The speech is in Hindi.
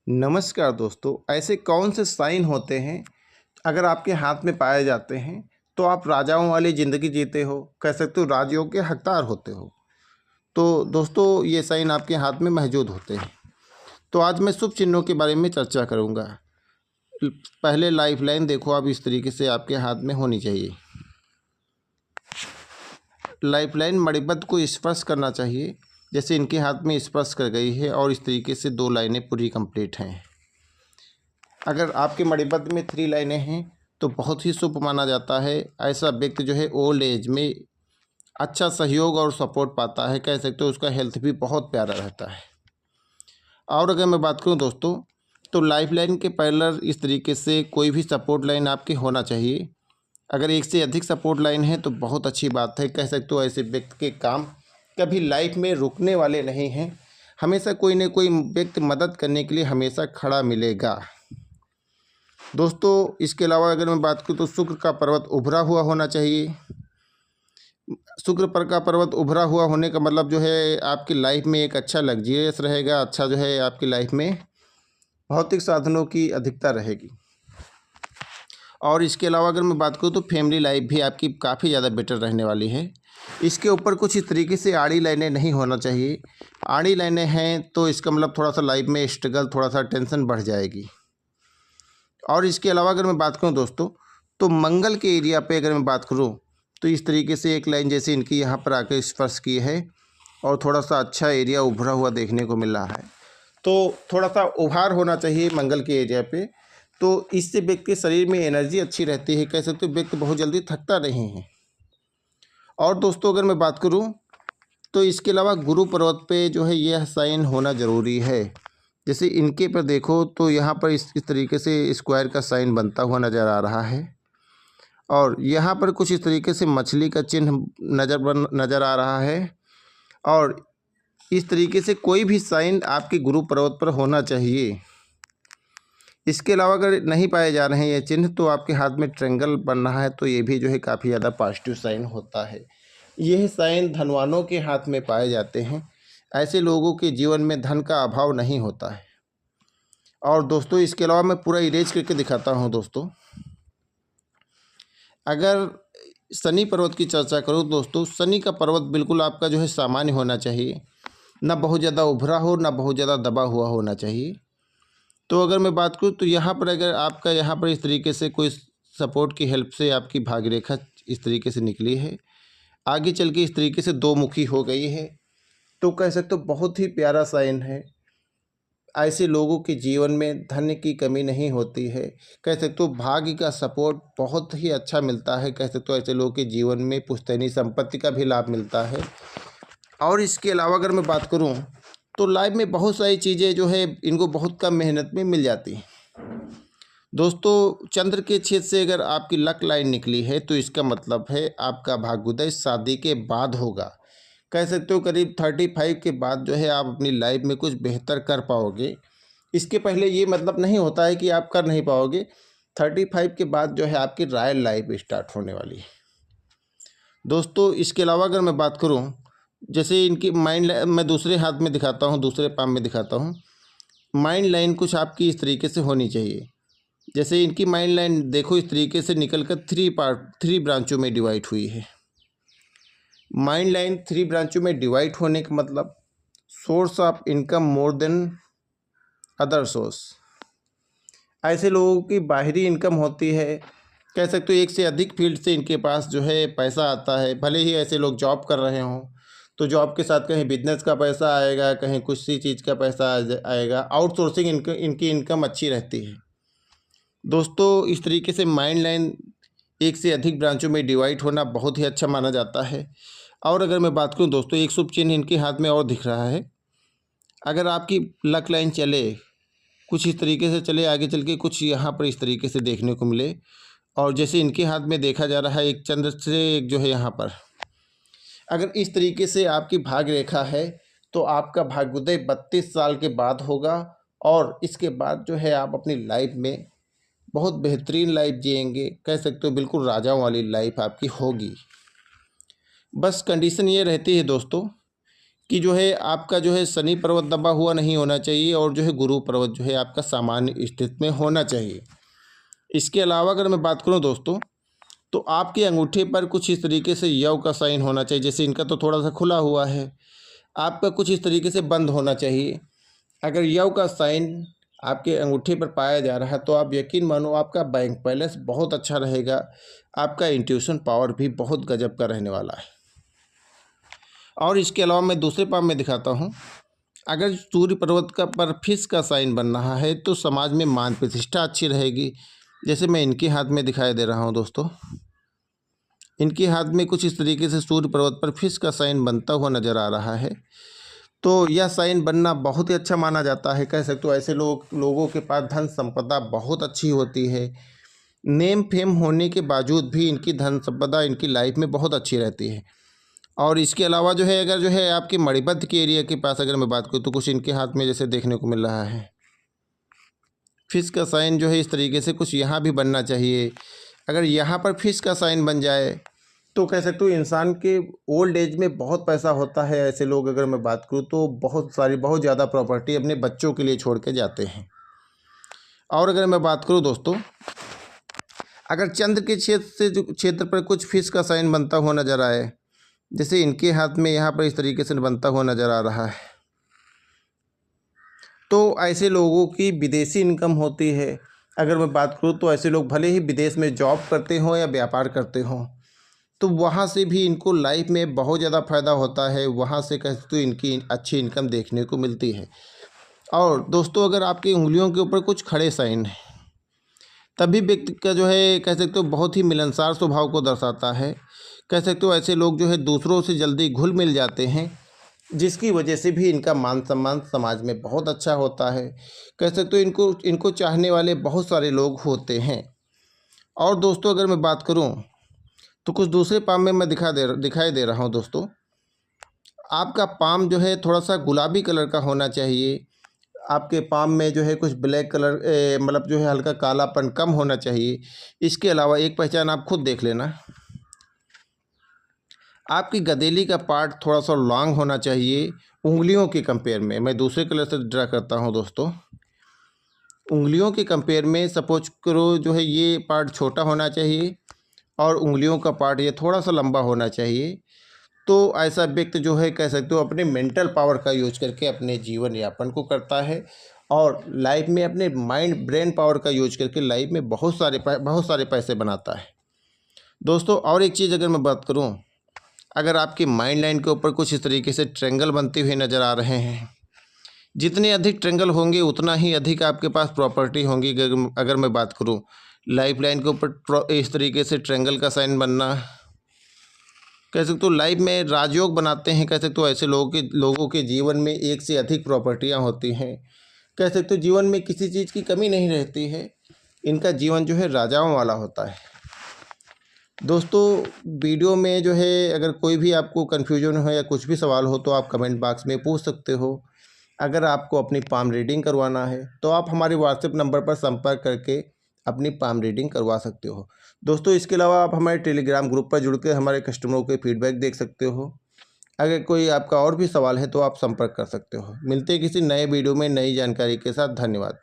नमस्कार दोस्तों। ऐसे कौन से साइन होते हैं अगर आपके हाथ में पाए जाते हैं तो आप राजाओं वाली ज़िंदगी जीते हो, कह सकते हो राजयोग के हकदार होते हो। तो दोस्तों ये साइन आपके हाथ में मौजूद होते हैं। तो आज मैं शुभ चिन्हों के बारे में चर्चा करूंगा। पहले लाइफ लाइन देखो, आप इस तरीके से आपके हाथ में होनी चाहिए। लाइफ लाइन मणिबद्ध को स्पर्श करना चाहिए, जैसे इनके हाथ में स्पर्श कर गई है और इस तरीके से 2 लाइनें पूरी कंप्लीट हैं। अगर आपके मणिबद्ध में 3 लाइनें हैं तो बहुत ही शुभ माना जाता है। ऐसा व्यक्ति जो है ओल्ड एज में अच्छा सहयोग और सपोर्ट पाता है, कह सकते हो उसका हेल्थ भी बहुत प्यारा रहता है। और अगर मैं बात करूं दोस्तों, तो लाइफ लाइन के पैरेलल इस तरीके से कोई भी सपोर्ट लाइन आपकी होना चाहिए। अगर एक से अधिक सपोर्ट लाइन है तो बहुत अच्छी बात है, कह सकते हो ऐसे व्यक्ति के काम कभी लाइफ में रुकने वाले नहीं हैं। हमेशा कोई न कोई व्यक्ति मदद करने के लिए हमेशा खड़ा मिलेगा। दोस्तों इसके अलावा अगर मैं बात करूँ तो शुक्र का पर्वत उभरा हुआ होना चाहिए। शुक्र पर का पर्वत उभरा हुआ होने का मतलब जो है आपकी लाइफ में एक अच्छा लग्जरियस रहेगा, अच्छा जो है आपकी लाइफ में भौतिक साधनों की अधिकता रहेगी। और इसके अलावा अगर मैं बात करूँ तो फैमिली लाइफ भी आपकी काफ़ी ज़्यादा बेटर रहने वाली है। इसके ऊपर कुछ इस तरीके से आड़ी लाइनें नहीं होना चाहिए। आड़ी लाइनें हैं तो इसका मतलब थोड़ा सा लाइफ में स्ट्रगल, थोड़ा सा टेंशन बढ़ जाएगी। और इसके अलावा अगर मैं बात करूं दोस्तों, तो मंगल के एरिया पे अगर मैं बात करूं तो इस तरीके से एक लाइन जैसे इनकी यहाँ पर आकर स्पर्श की है और थोड़ा सा अच्छा एरिया उभरा हुआ देखने को मिल रहा है। तो थोड़ा सा उभार होना चाहिए मंगल के एरिया पे, तो इससे व्यक्ति के शरीर में एनर्जी अच्छी रहती है, कह सकते हो व्यक्ति बहुत जल्दी थकता नहीं है। और दोस्तों अगर मैं बात करूँ तो इसके अलावा गुरु पर्वत पे जो है यह साइन होना ज़रूरी है। जैसे इनके पर देखो तो यहाँ पर इस तरीके से स्क्वायर का साइन बनता हुआ नज़र आ रहा है और यहाँ पर कुछ इस तरीके से मछली का चिन्ह नज़र आ रहा है। और इस तरीके से कोई भी साइन आपके गुरु पर्वत पर होना चाहिए। इसके अलावा अगर नहीं पाए जा रहे हैं ये चिन्ह तो आपके हाथ में ट्रायंगल बन रहा है, तो ये भी जो है काफ़ी ज़्यादा पॉजिटिव साइन होता है। यह साइन धनवानों के हाथ में पाए जाते हैं। ऐसे लोगों के जीवन में धन का अभाव नहीं होता है। और दोस्तों इसके अलावा मैं पूरा इरेज करके दिखाता हूं। दोस्तों अगर शनि पर्वत की चर्चा करूं दोस्तों, शनि का पर्वत बिल्कुल आपका जो है सामान्य होना चाहिए, ना बहुत ज़्यादा उभरा हो ना बहुत ज़्यादा दबा हुआ होना चाहिए। तो अगर मैं बात करूं तो यहाँ पर अगर आपका यहाँ पर इस तरीके से कोई सपोर्ट की हेल्प से आपकी भाग्यरेखा इस तरीके से निकली है, आगे चल के इस तरीके से 2 मुखी हो गई है, तो कह सकते हो बहुत ही प्यारा साइन है। ऐसे लोगों के जीवन में धन की कमी नहीं होती है, कह सकते हो भाग्य का सपोर्ट बहुत ही अच्छा मिलता है। कह सकते हो ऐसे लोगों के जीवन में पुश्तैनी संपत्ति का भी लाभ मिलता है। और इसके अलावा अगर मैं बात करूं तो लाइफ में बहुत सारी चीज़ें जो है इनको बहुत कम मेहनत में मिल जाती हैं। दोस्तों चंद्र के छेद से अगर आपकी लक लाइन निकली है तो इसका मतलब है आपका भाग्योदय शादी के बाद होगा। कह सकते हो करीब 35 के बाद जो है आप अपनी लाइफ में कुछ बेहतर कर पाओगे। इसके पहले ये मतलब नहीं होता है कि आप कर नहीं पाओगे। 35 के बाद जो है आपकी रॉयल लाइफ स्टार्ट होने वाली है। दोस्तों इसके अलावा अगर मैं बात करूं, जैसे इनकी माइंड मैं दूसरे हाथ में दिखाता हूं, दूसरे पाम में दिखाता हूं। माइंड लाइन कुछ आपकी इस तरीके से होनी चाहिए। जैसे इनकी माइंड लाइन देखो इस तरीके से निकल कर 3 ब्रांचों में डिवाइड हुई है। माइंड लाइन 3 ब्रांचों में डिवाइड होने का मतलब source of income more than other source. ऐसे लोगों की बाहरी इनकम होती है, कह सकते हो एक से अधिक फील्ड से इनके पास जो है पैसा आता है। भले ही ऐसे लोग जॉब कर रहे हों तो जॉब के साथ कहीं बिजनेस का पैसा आएगा, कहीं कुछ सी चीज़ का पैसा आएगा। आउटसोर्सिंग इनकी इनकम अच्छी रहती है। दोस्तों इस तरीके से माइंड लाइन एक से अधिक ब्रांचों में डिवाइड होना बहुत ही अच्छा माना जाता है। और अगर मैं बात करूं दोस्तों, एक शुभ चिन्ह इनके हाथ में और दिख रहा है। अगर आपकी लक लाइन चले कुछ इस तरीके से चले, आगे चल के कुछ यहाँ पर इस तरीके से देखने को मिले, और जैसे इनके हाथ में देखा जा रहा है एक चंद्र से एक जो है यहाँ पर, अगर इस तरीके से आपकी भाग्य रेखा है तो आपका भाग्योदय 32 साल के बाद होगा। और इसके बाद जो है आप अपनी लाइफ में बहुत बेहतरीन लाइफ जिएंगे, कह सकते हो बिल्कुल राजाओं वाली लाइफ आपकी होगी। बस कंडीशन ये रहती है दोस्तों कि जो है आपका जो है शनि पर्वत दबा हुआ नहीं होना चाहिए और जो है गुरु पर्वत जो है आपका सामान्य स्थिति में होना चाहिए। इसके अलावा अगर मैं बात करूं दोस्तों, तो आपके अंगूठे पर कुछ इस तरीके से यव का साइन होना चाहिए। जैसे इनका तो थोड़ा सा खुला हुआ है, आपका कुछ इस तरीके से बंद होना चाहिए। अगर यव का साइन आपके अंगूठे पर पाया जा रहा है तो आप यकीन मानो आपका बैंक बैलेंस बहुत अच्छा रहेगा, आपका इंट्यूशन पावर भी बहुत गजब का रहने वाला है। और इसके अलावा मैं दूसरे पाव में दिखाता हूँ। अगर सूर्य पर्वत का पर फिश का साइन बन रहा है तो समाज में मान प्रतिष्ठा अच्छी रहेगी। जैसे मैं इनके हाथ में दिखाई दे रहा हूँ दोस्तों, इनके हाथ में कुछ इस तरीके से सूर्य पर्वत पर फिश का साइन बनता हुआ नज़र आ रहा है। तो यह साइन बनना बहुत ही अच्छा माना जाता है। कह सकते हो ऐसे लोगों के पास धन संपदा बहुत अच्छी होती है। नेम फेम होने के बावजूद भी इनकी धन संपदा इनकी लाइफ में बहुत अच्छी रहती है। और इसके अलावा जो है अगर जो है आपके मणिबद्ध के एरिया के पास अगर मैं बात करूँ तो कुछ इनके हाथ में जैसे देखने को मिल रहा है फिश का साइन जो है इस तरीके से कुछ यहाँ भी बनना चाहिए। अगर यहाँ पर फिश का साइन बन जाए तो कह सकते हो इंसान के ओल्ड एज में बहुत पैसा होता है। ऐसे लोग अगर मैं बात करूँ तो बहुत ज़्यादा प्रॉपर्टी अपने बच्चों के लिए छोड़ के जाते हैं। और अगर मैं बात करूँ दोस्तों, अगर चंद्र के क्षेत्र पर कुछ फिश का साइन बनता हुआ नज़र आए, जैसे इनके हाथ में यहाँ पर इस तरीके से बनता हुआ नज़र आ रहा है, तो ऐसे लोगों की विदेशी इनकम होती है। अगर मैं बात करूँ तो ऐसे लोग भले ही विदेश में जॉब करते हों या व्यापार करते हों, तो वहाँ से भी इनको लाइफ में बहुत ज़्यादा फ़ायदा होता है। वहाँ से कह सकते हो इनकी अच्छी इनकम देखने को मिलती है। और दोस्तों अगर आपकी उंगलियों के ऊपर कुछ खड़े साइन हैं, तभी व्यक्ति का जो है कह सकते हो बहुत ही मिलनसार स्वभाव को दर्शाता है। कह सकते हो ऐसे लोग जो है दूसरों से जल्दी घुल मिल जाते हैं, जिसकी वजह से भी इनका मान सम्मान समाज में बहुत अच्छा होता है। कह सकते हो इनको चाहने वाले बहुत सारे लोग होते हैं। और दोस्तों अगर मैं बात करूं तो कुछ दूसरे पाम में मैं दिखाई दे रहा हूं दोस्तों, आपका पाम जो है थोड़ा सा गुलाबी कलर का होना चाहिए। आपके पाम में जो है कुछ ब्लैक कलर मतलब जो है हल्का कालापन कम होना चाहिए। इसके अलावा एक पहचान आप खुद देख लेना, आपकी गदेली का पार्ट थोड़ा सा लॉन्ग होना चाहिए उंगलियों के कंपेयर में। मैं दूसरे कलर से ड्रा करता हूं दोस्तों, उंगलियों के कंपेयर में सपोज करो जो है ये पार्ट छोटा होना चाहिए और उंगलियों का पार्ट ये थोड़ा सा लंबा होना चाहिए। तो ऐसा व्यक्ति जो है कह सकते हो अपने मेंटल पावर का यूज करके अपने जीवन यापन को करता है और लाइफ में अपने माइंड ब्रेन पावर का यूज करके लाइफ में बहुत सारे पैसे बनाता है दोस्तों। और एक चीज़ अगर मैं बात करूं, अगर आपकी माइंड लाइन के ऊपर कुछ इस तरीके से ट्रेंगल बनते हुए नज़र आ रहे हैं, जितने अधिक ट्रेंगल होंगे उतना ही अधिक आपके पास प्रॉपर्टी होंगी। अगर मैं बात करूं लाइफ लाइन के ऊपर इस तरीके से ट्रेंगल का साइन बनना, कह सकते हो लाइफ में राजयोग बनाते हैं। कह सकते हो ऐसे लोगों के जीवन में एक से अधिक प्रॉपर्टियां होती हैं। कह सकते हो जीवन में किसी चीज़ की कमी नहीं रहती है। इनका जीवन जो है राजाओं वाला होता है दोस्तों। वीडियो में जो है अगर कोई भी आपको कन्फ्यूजन हो या कुछ भी सवाल हो तो आप कमेंट बॉक्स में पूछ सकते हो। अगर आपको अपनी पाम रीडिंग करवाना है तो आप हमारे व्हाट्सएप नंबर पर संपर्क करके अपनी पाम रीडिंग करवा सकते हो दोस्तों। इसके अलावा आप हमारे टेलीग्राम ग्रुप पर जुड़ के हमारे कस्टमरों के फीडबैक देख सकते हो। अगर कोई आपका और भी सवाल है तो आप संपर्क कर सकते हो। मिलते हैं किसी नए वीडियो में नई जानकारी के साथ। धन्यवाद।